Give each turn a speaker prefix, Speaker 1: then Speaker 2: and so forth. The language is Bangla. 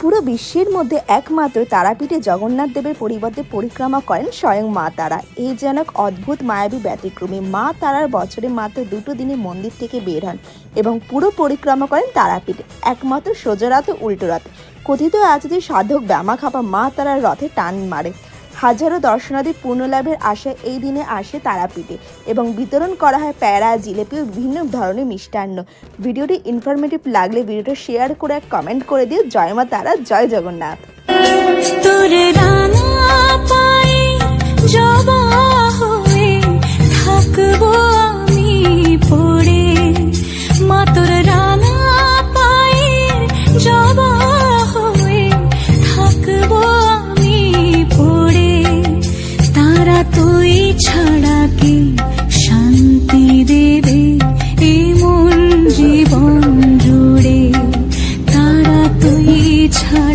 Speaker 1: পুরো বিশ্বের মধ্যে একমাত্র তারাপীঠে জগন্নাথ দেবের পরিবর্তে পরিক্রমা করেন স্বয়ং মা তারা। এই যেন এক অদ্ভুত মায়াবী ব্যতিক্রমী। মা তারার বছরে মাত্র 2 দিনে মন্দির থেকে বের হন এবং পুরো পরিক্রমা করেন তারাপীঠে, একমাত্র সোজা রথ উল্টো রথ। কথিত আছে যে সাধক ব্যামাখাপা মা তারার রথে টান মারে। হাজারো দর্শনার্থী পুণ্যলাভের আশায় এই দিনে আসে তারাপীঠে এবং বিতরণ করা হয় প্যারা, জিলেপি ও বিভিন্ন ধরনের মিষ্টান্ন। ভিডিওটি ইনফরমেটিভ লাগলে ভিডিওটা শেয়ার করে এক কমেন্ট করে দিও। জয় মা তারা, জয় জগন্নাথ।
Speaker 2: তোর রানা পায়ে জবা হয়ে থাকবো আমি পড়ে, মা তোর রানা পায়ে জবা হয়ে থাকবো আমি পড়ে। তারা তুই ছাড়া কি শান্তি দেবে এমন জীবন জুড়ে, তারা তুই ছাড়া